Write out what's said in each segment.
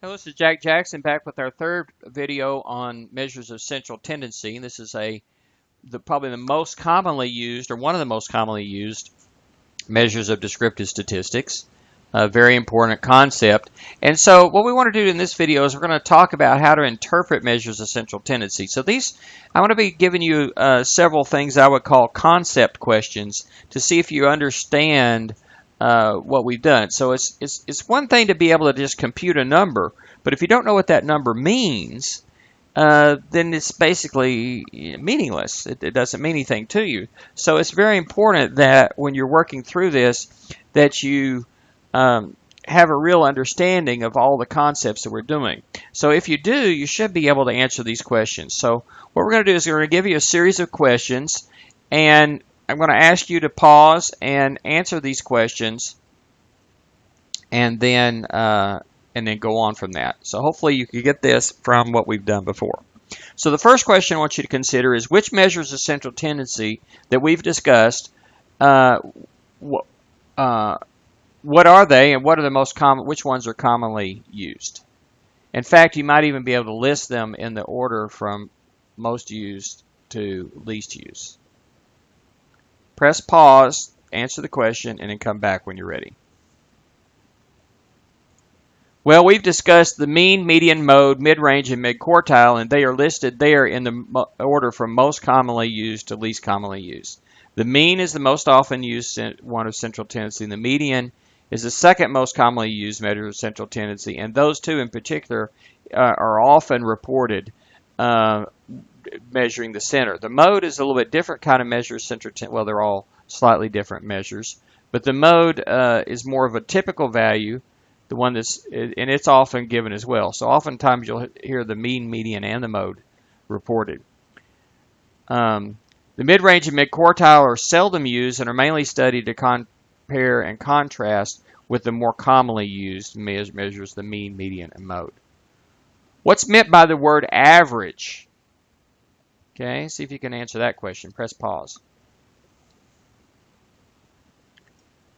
Hello, this is Jack Jackson back with our third video on measures of central tendency. This is probably the most commonly used, or one of the most commonly used measures of descriptive statistics. A very important concept. And so what we want to do in this video is we're going to talk about how to interpret measures of central tendency. So I want to be giving you several things I would call concept questions to see if you understand what we've done. So it's one thing to be able to just compute a number, but if you don't know what that number means, then it's basically meaningless. It doesn't mean anything to you. So it's very important that when you're working through this, that you have a real understanding of all the concepts that we're doing. So if you do, you should be able to answer these questions. So what we're going to do is we're going to give you a series of questions, and I'm going to ask you to pause and answer these questions, and then go on from that. So hopefully you can get this from what we've done before. So the first question I want you to consider is which measures of central tendency that we've discussed, what are they, and what are the most common? Which ones are commonly used? In fact, you might even be able to list them in the order from most used to least used. Press pause, answer the question, and then come back when you're ready. Well, we've discussed the mean, median, mode, mid-range, and mid-quartile, and they are listed there in the order from most commonly used to least commonly used. The mean is the most often used one of central tendency, and the median is the second most commonly used measure of central tendency, and those two in particular are often reported measuring the center. The mode is a little bit different kind of measure of central tendency. Well, they're all slightly different measures, but the mode is more of a typical value, the one and it's often given as well. So oftentimes you'll hear the mean, median, and the mode reported. The mid-range and mid-quartile are seldom used and are mainly studied to compare and contrast with the more commonly used measures, the mean, median, and mode. What's meant by the word average? Okay, see if you can answer that question. Press pause.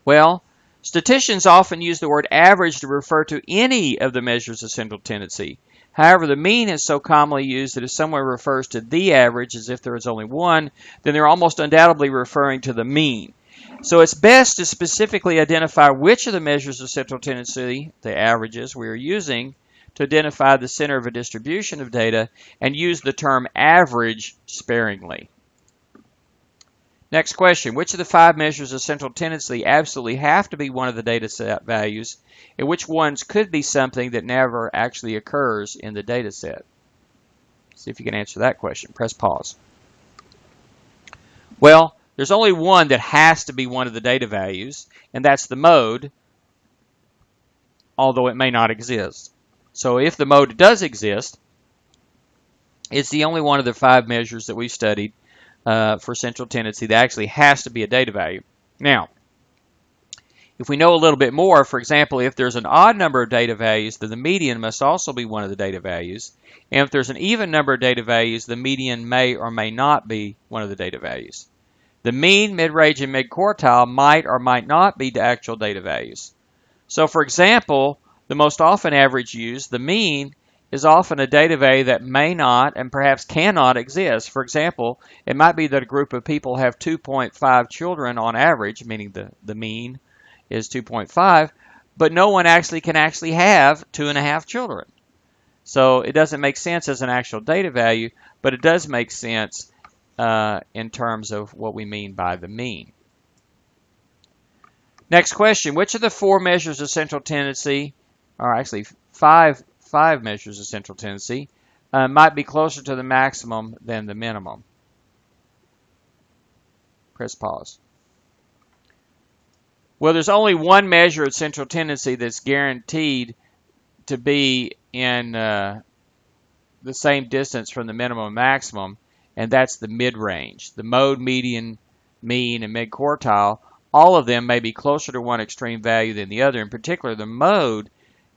Well, statisticians often use the word average to refer to any of the measures of central tendency. However, the mean is so commonly used that if someone refers to the average as if there is only one, then they're almost undoubtedly referring to the mean. So it's best to specifically identify which of the measures of central tendency, the averages, we are using to identify the center of a distribution of data, and use the term average sparingly. Next question, which of the 5 measures of central tendency absolutely have to be one of the data set values, and which ones could be something that never actually occurs in the data set? See if you can answer that question. Press pause. Well, there's only one that has to be one of the data values, and that's the mode, although it may not exist. So if the mode does exist, it's the only one of the 5 measures that we've studied for central tendency that actually has to be a data value. Now, if we know a little bit more, for example, if there's an odd number of data values, then the median must also be one of the data values. And if there's an even number of data values, the median may or may not be one of the data values. The mean, mid-range, and mid-quartile might or might not be the actual data values. So, for example, the most often average used, the mean, is often a data value that may not and perhaps cannot exist. For example, it might be that a group of people have 2.5 children on average, meaning the mean is 2.5, but no one can have 2.5 children. So it doesn't make sense as an actual data value, but it does make sense in terms of what we mean by the mean. Next question, which of the 4 measures of central tendency, or actually five measures of central tendency, might be closer to the maximum than the minimum? Press pause. Well, there's only one measure of central tendency that's guaranteed to be in the same distance from the minimum and maximum, and that's the mid-range. The mode, median, mean, and mid-quartile, all of them may be closer to one extreme value than the other. In particular, the mode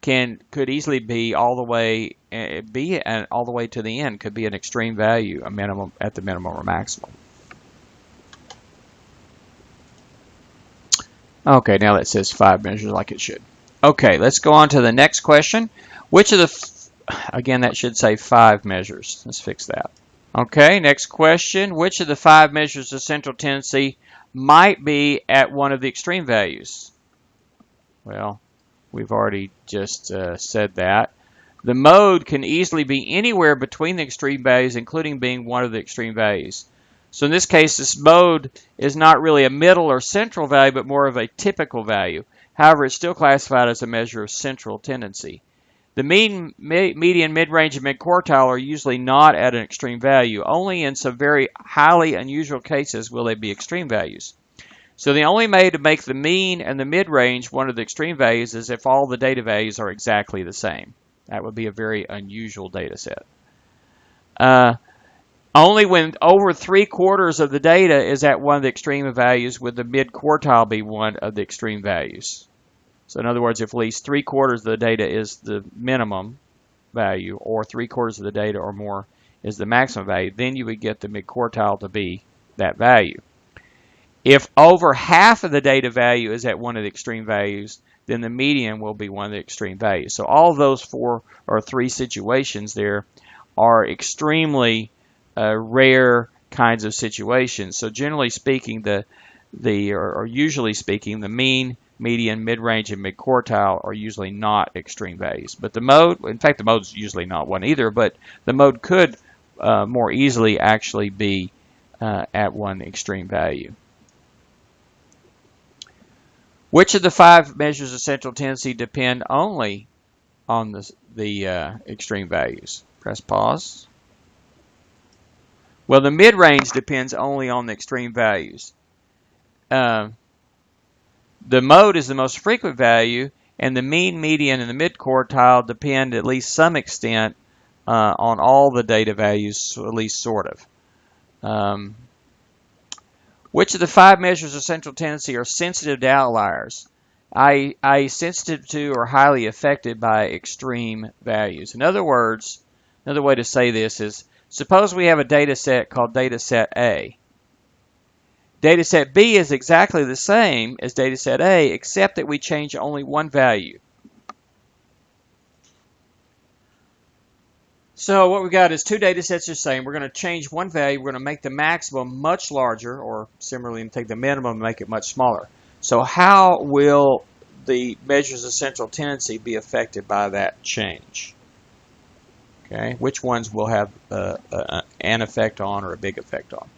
could easily be all the way to the end, could be an extreme value, a minimum at the minimum or maximum. Okay, now that says 5 measures like it should. Okay, let's go on to the next question. Which of the, again, that should say 5 measures. Let's fix that. Okay, next question. Which of the 5 measures of central tendency might be at one of the extreme values? Well, we've already just said that. The mode can easily be anywhere between the extreme values, including being one of the extreme values. So in this case, this mode is not really a middle or central value, but more of a typical value. However, it's still classified as a measure of central tendency. The mean, median, mid-range, and mid-quartile are usually not at an extreme value. Only in some very highly unusual cases will they be extreme values. So the only way to make the mean and the mid-range one of the extreme values is if all the data values are exactly the same. That would be a very unusual data set. Only when over 3/4 of the data is at one of the extreme values would the mid-quartile be one of the extreme values. So in other words, if at least 3/4 of the data is the minimum value, or 3/4 of the data or more is the maximum value, then you would get the mid-quartile to be that value. If over half of the data value is at one of the extreme values, then the median will be one of the extreme values. So all of those 4 or 3 situations there are extremely rare kinds of situations. So generally speaking, or usually speaking, the mean, median, mid-range, and mid-quartile are usually not extreme values. But the mode, in fact, the mode's usually not one either, but the mode could more easily actually be at one extreme value. Which of the 5 measures of central tendency depend only on the extreme values? Press pause. Well, the mid-range depends only on the extreme values. The mode is the most frequent value, and the mean, median, and the mid-quartile depend at least some extent on all the data values, at least sort of. Which of the 5 measures of central tendency are sensitive to outliers? I sensitive to or highly affected by extreme values. In other words, another way to say this is, suppose we have a data set called data set A. Data set B is exactly the same as data set A, except that we change only one value. So what we got is 2 data sets the same. We're going to change one value. We're going to make the maximum much larger, or similarly take the minimum and make it much smaller. So how will the measures of central tendency be affected by that change? Okay, which ones will have an effect on or a big effect on?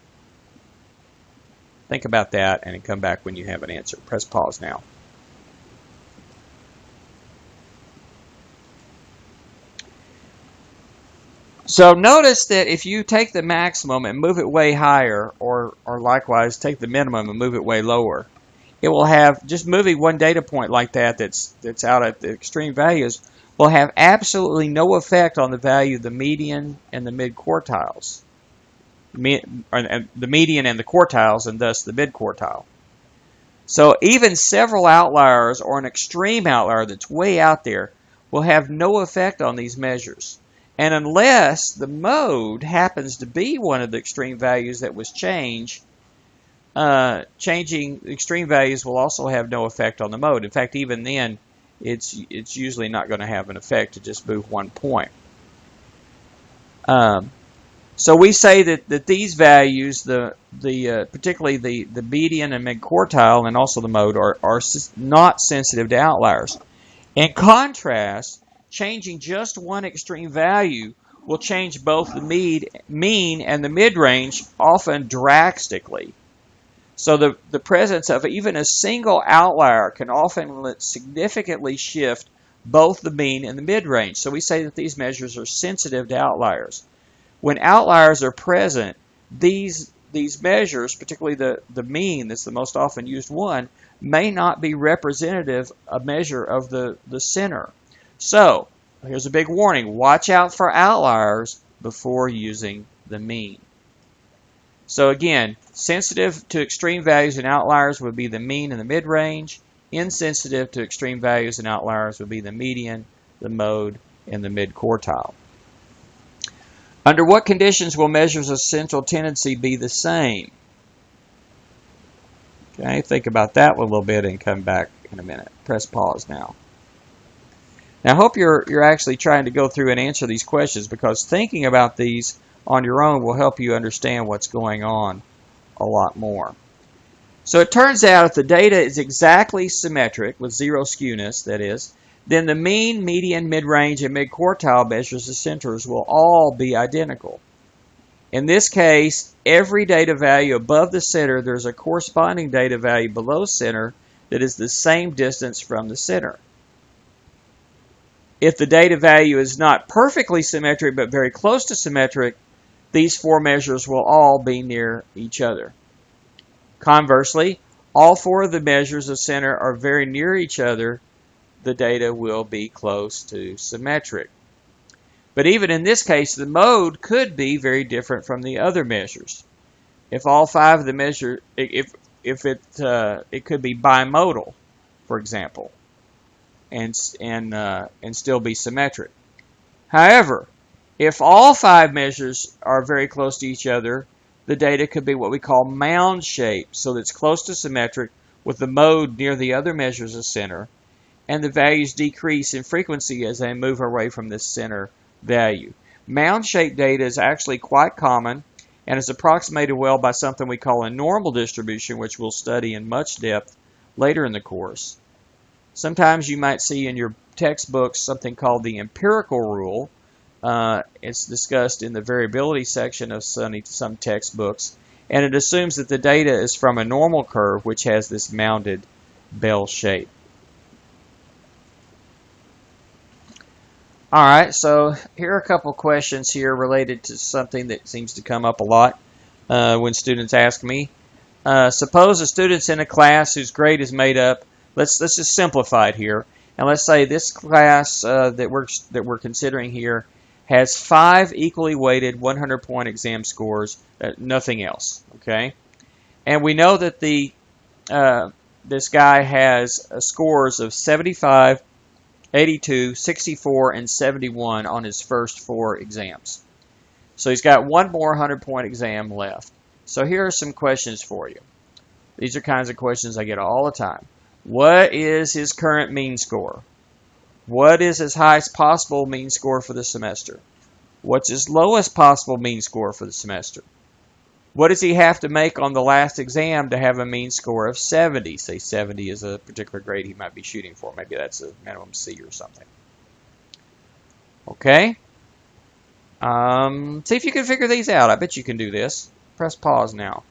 Think about that and come back when you have an answer. Press pause now. So notice that if you take the maximum and move it way higher, or likewise take the minimum and move it way lower, it will have, just moving one data point like that that's out at the extreme values, will have absolutely no effect on the value of the median and the mid-quartiles. The median and the quartiles, and thus the mid-quartile. So even several outliers or an extreme outlier that's way out there will have no effect on these measures. And unless the mode happens to be one of the extreme values that was changed, changing extreme values will also have no effect on the mode. In fact, even then, it's usually not going to have an effect to just move one point. So we say that these values, particularly the median and mid-quartile, and also the mode, are not sensitive to outliers. In contrast, changing just one extreme value will change both the mean and the mid-range, often drastically. So the presence of even a single outlier can often significantly shift both the mean and the mid-range. So we say that these measures are sensitive to outliers. When outliers are present, these measures, particularly the mean, that's the most often used one, may not be representative a measure of the center. So here's a big warning. Watch out for outliers before using the mean. So again, sensitive to extreme values and outliers would be the mean and the mid-range. Insensitive to extreme values and outliers would be the median, the mode, and the mid-quartile. Under what conditions will measures of central tendency be the same? Okay, think about that one a little bit and come back in a minute. Press pause now. Now, I hope you're actually trying to go through and answer these questions, because thinking about these on your own will help you understand what's going on a lot more. So it turns out if the data is exactly symmetric, with zero skewness, that is, then the mean, median, mid-range, and mid-quartile measures of centers will all be identical. In this case, every data value above the center, there's a corresponding data value below center that is the same distance from the center. If the data value is not perfectly symmetric but very close to symmetric, these four measures will all be near each other. Conversely, all four of the measures of center are very near each other. The data will be close to symmetric. But even in this case, the mode could be very different from the other measures. If all five of the measures, it could be bimodal, for example, and still be symmetric. However, if all five measures are very close to each other, the data could be what we call mound shaped, so that it's close to symmetric with the mode near the other measures of center, and the values decrease in frequency as they move away from this center value. Mound-shaped data is actually quite common and is approximated well by something we call a normal distribution, which we'll study in much depth later in the course. Sometimes you might see in your textbooks something called the empirical rule. It's discussed in the variability section of some textbooks, and it assumes that the data is from a normal curve which has this mounded bell shape. All right, so here are a couple questions here related to something that seems to come up a lot when students ask me. Suppose a student's in a class whose grade is made up. Let's just simplify it here, and let's say this class that we're considering here has 5 equally weighted 100-point exam scores, nothing else. Okay, and we know that this guy has scores of 75. 82, 64, and 71 on his first 4 exams. So he's got one more 100-point exam left. So here are some questions for you. These are kinds of questions I get all the time. What is his current mean score? What is his highest possible mean score for the semester? What's his lowest possible mean score for the semester? What does he have to make on the last exam to have a mean score of 70? Say 70 is a particular grade he might be shooting for. Maybe that's a minimum C or something. Okay. See if you can figure these out. I bet you can do this. Press pause now.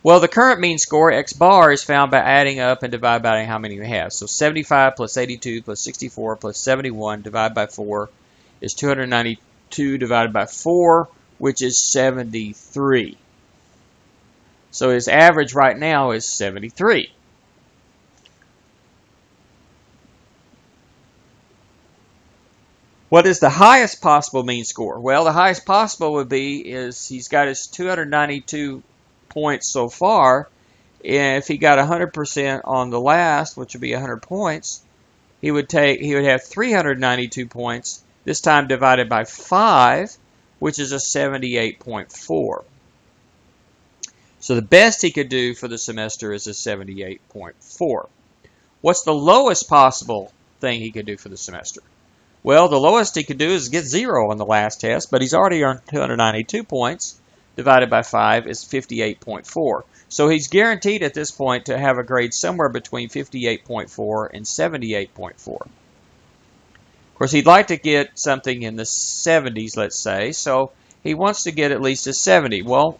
Well, the current mean score, X bar, is found by adding up and dividing by how many we have. So 75 plus 82 plus 64 plus 71 divided by 4 is 292 divided by 4, which is 73. So his average right now is 73. What is the highest possible mean score? Well, the highest possible is he's got his 292 points so far. And if he got 100% on the last, which would be 100 points, he would have 392 points. This time divided by 5, which is a 78.4. So the best he could do for the semester is a 78.4. What's the lowest possible thing he could do for the semester? Well, the lowest he could do is get 0 on the last test, but he's already earned 292 points. Divided by 5 is 58.4. So he's guaranteed at this point to have a grade somewhere between 58.4 and 78.4. Of course, he'd like to get something in the 70s, let's say, so he wants to get at least a 70. Well,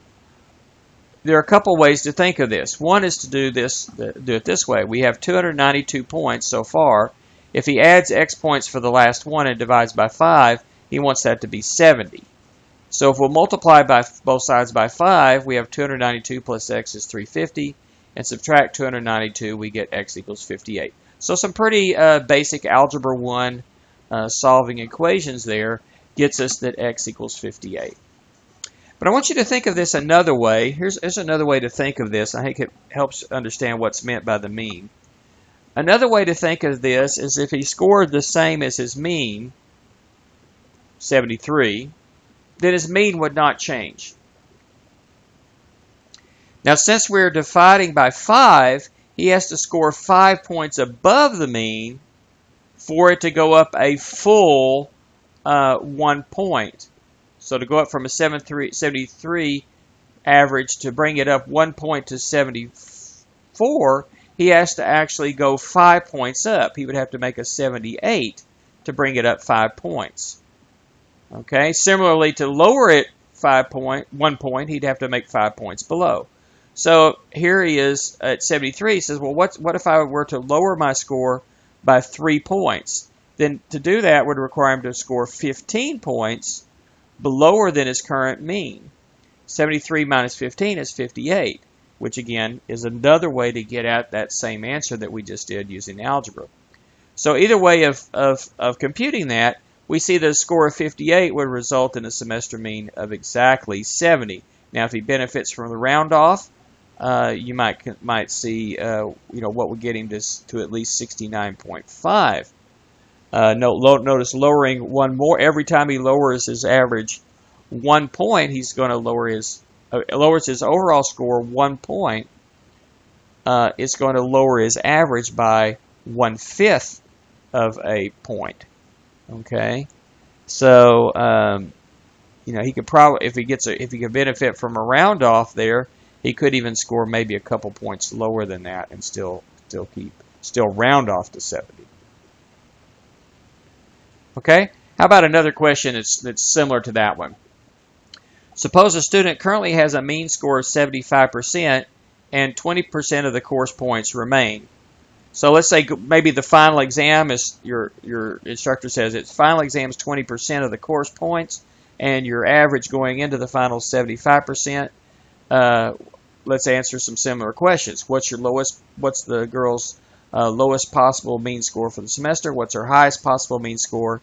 there are a couple ways to think of this. One is to do it this way. We have 292 points so far. If he adds X points for the last one and divides by 5, he wants that to be 70. So if we'll multiply by both sides by 5, we have 292 plus X is 350, and subtract 292, we get X equals 58. So some pretty basic Algebra 1 solving equations there gets us that X equals 58. But I want you to think of this another way. Here's another way to think of this. I think it helps understand what's meant by the mean. Another way to think of this is if he scored the same as his mean, 73, then his mean would not change. Now, since we're dividing by 5, he has to score 5 points above the mean for it to go up a full 1 point. So to go up from a 73 average to bring it up 1 point to 74, he has to actually go 5 points up. He would have to make a 78 to bring it up 5 points. Okay. Similarly, to lower it 1 point, he'd have to make 5 points below. So here he is at 73. He says, well, what if I were to lower my score by 3 points? Then to do that would require him to score 15 points lower than his current mean. 73 minus 15 is 58, which again is another way to get at that same answer that we just did using algebra. So either way of computing that, we see that a score of 58 would result in a semester mean of exactly 70. Now, if he benefits from the round off, you might see what would get him to at least 69.5. Notice lowering one more every time he lowers his average 1 point. He's going to lowers his overall score 1 point. It's going to lower his average by 1/5 of a point. Okay, so he could probably, if he could benefit from a round off there, he could even score maybe a couple points lower than that and still round off to 70. Okay, how about another question that's similar to that one? Suppose a student currently has a mean score of 75% and 20% of the course points remain. So let's say maybe the final exam is, your instructor says its final exam is 20% of the course points, and your average going into the final is 75%. Let's answer some similar questions. What's the girl's lowest possible mean score for the semester? What's her highest possible mean score?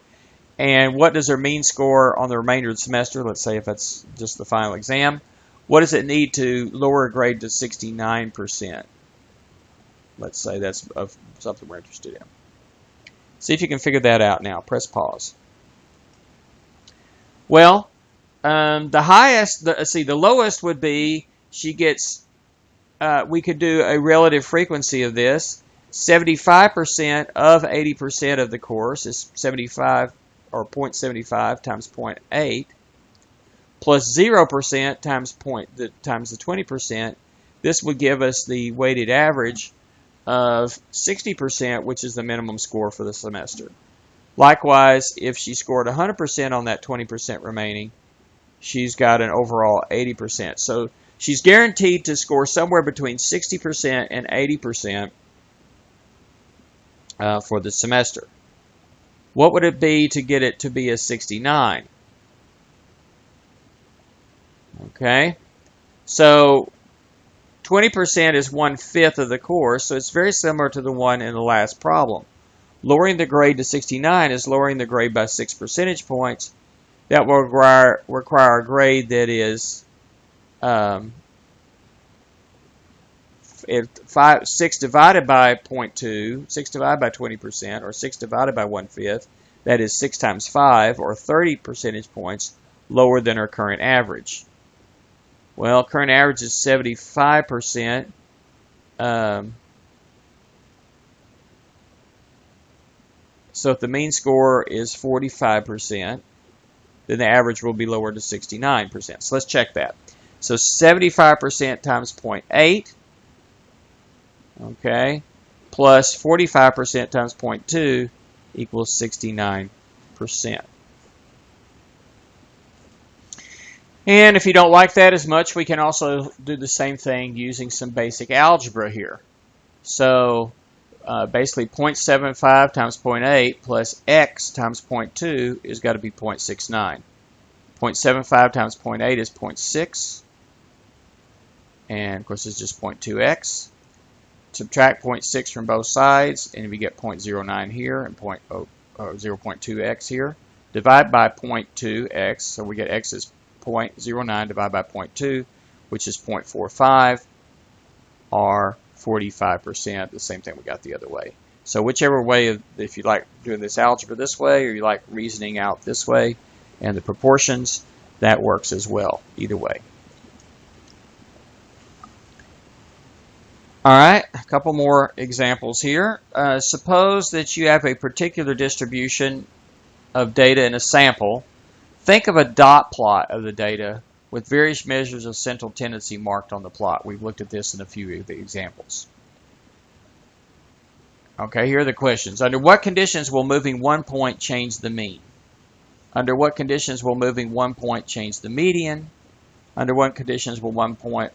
And what does her mean score on the remainder of the semester? Let's say if that's just the final exam. What does it need to lower a grade to 69%? Let's say that's of something we're interested in. See if you can figure that out now. Press pause. Well, the lowest would be she gets, we could do a relative frequency of this. 75% of 80% of the course is 75 or 0.75 times 0.8 plus 0% times the 20%. This would give us the weighted average of 60%, which is the minimum score for the semester. Likewise, if she scored 100% on that 20% remaining, she's got an overall 80%. So she's guaranteed to score somewhere between 60% and 80% for the semester. What would it be to get it to be a 69? Okay, so 20% is 1/5 of the course, so it's very similar to the one in the last problem. Lowering the grade to 69 is lowering the grade by 6 percentage points. That will require a grade that is 6 divided by 0.2, 6 divided by 20%, or 6 divided by 1/5. That is 6 times 5, or 30 percentage points lower than her current average. Well, current average is 75%. So if the mean score is 45%, then the average will be lowered to 69%. So let's check that. So 75% times 0.8, okay, plus 45% times 0.2 equals 69%. And if you don't like that as much, we can also do the same thing using some basic algebra here. So basically 0.75 times 0.8 plus x times 0.2 is got to be 0.69. 0.75 times 0.8 is 0.6. And of course it's just 0.2x. Subtract 0.6 from both sides, and we get 0.09 here and 0.2x here. Divide by 0.2x, so we get x is 0.09 divided by 0.2, which is 0.45, or 45%, the same thing we got the other way. So whichever way, if you like doing this algebra this way, or you like reasoning out this way, and the proportions, that works as well, either way. All right, a couple more examples here. Suppose that you have a particular distribution of data in a sample. Think of a dot plot of the data with various measures of central tendency marked on the plot. We've looked at this in a few of the examples. Okay, here are the questions. Under what conditions will moving 1 point change the mean? Under what conditions will moving 1 point change the median? Under what conditions will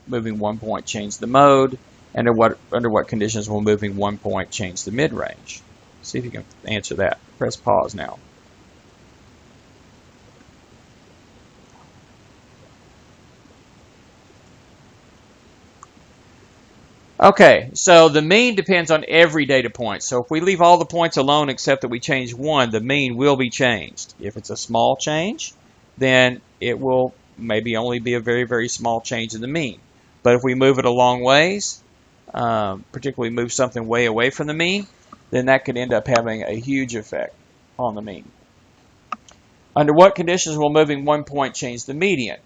moving 1 point change the mode? And under what conditions will moving 1 point change the mid-range? See if you can answer that. Press pause now. Okay, so the mean depends on every data point. So if we leave all the points alone except that we change one, the mean will be changed. If it's a small change, then it will maybe only be a very, very small change in the mean. But if we move it a long ways, particularly move something way away from the mean, then that could end up having a huge effect on the mean. Under what conditions will moving 1 point change the median?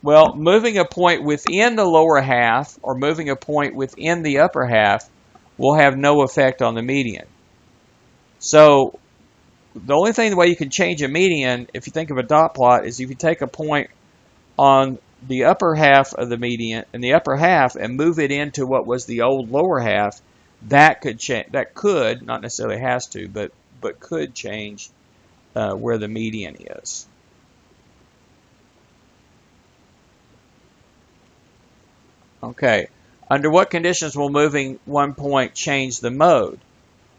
Well, moving a point within the lower half or moving a point within the upper half will have no effect on the median. So the only thing, the way you can change a median, if you think of a dot plot, is if you take a point on the upper half of the median in the upper half and move it into what was the old lower half, that could change. That could, not necessarily has to, but could change where the median is. Okay. Under what conditions will moving 1 point change the mode?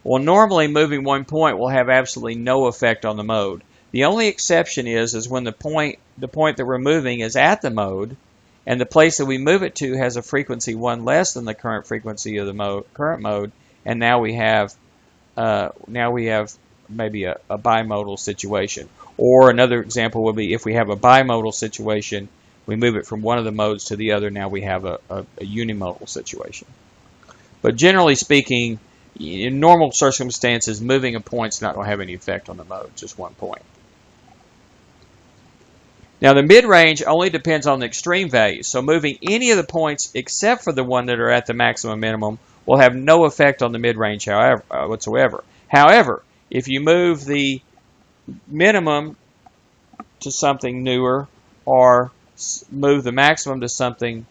Well, normally moving 1 point will have absolutely no effect on the mode. The only exception is when the point that we're moving is at the mode, and the place that we move it to has a frequency 1 less than the current frequency of the current mode, and now we have maybe a bimodal situation. Or another example would be if we have a bimodal situation, we move it from one of the modes to the other, now we have a unimodal situation. But generally speaking, in normal circumstances, moving a point is not going to have any effect on the mode, just 1 point. Now the mid-range only depends on the extreme values, so moving any of the points except for the one that are at the maximum minimum will have no effect on the mid-range whatsoever. However, if you move the minimum to something newer or move the maximum to something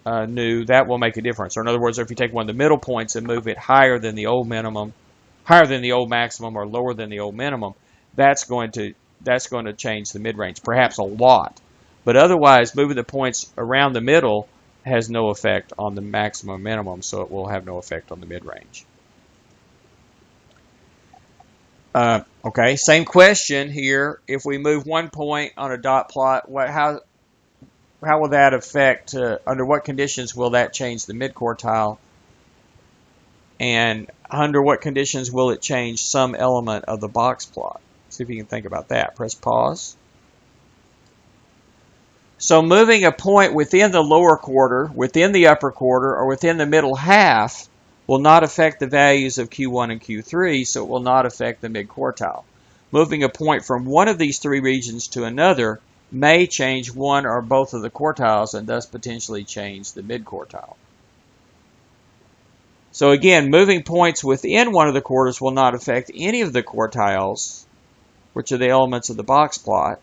new, that will make a difference. Or in other words, if you take one of the middle points and move it higher than the old minimum, higher than the old maximum, or lower than the old minimum, that's going to change the mid-range, perhaps a lot. But otherwise, moving the points around the middle has no effect on the maximum minimum, so it will have no effect on the mid-range. Okay, same question here. If we move 1 point on a dot plot, how will that affect, under what conditions will that change the mid-quartile? And under what conditions will it change some element of the box plot? See if you can think about that. Press pause. So moving a point within the lower quarter, within the upper quarter, or within the middle half will not affect the values of Q1 and Q3, so it will not affect the mid-quartile. Moving a point from one of these three regions to another may change one or both of the quartiles and thus potentially change the mid-quartile. So again, moving points within one of the quarters will not affect any of the quartiles, which are the elements of the box plot.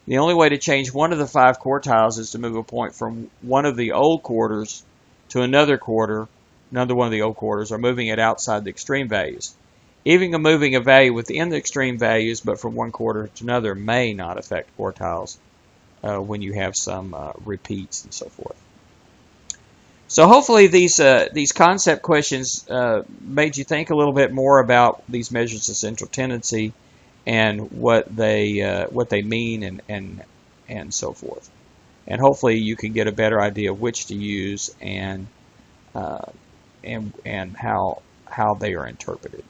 The only way to change one of the 5 quartiles is to move a point from one of the old quarters to another quarter, another one of the old quarters, or moving it outside the extreme values. Even moving a value within the extreme values, but from one quarter to another, may not affect quartiles when you have some repeats and so forth. So hopefully these concept questions made you think a little bit more about these measures of central tendency and what they mean and so forth. And hopefully you can get a better idea of which to use and how they are interpreted.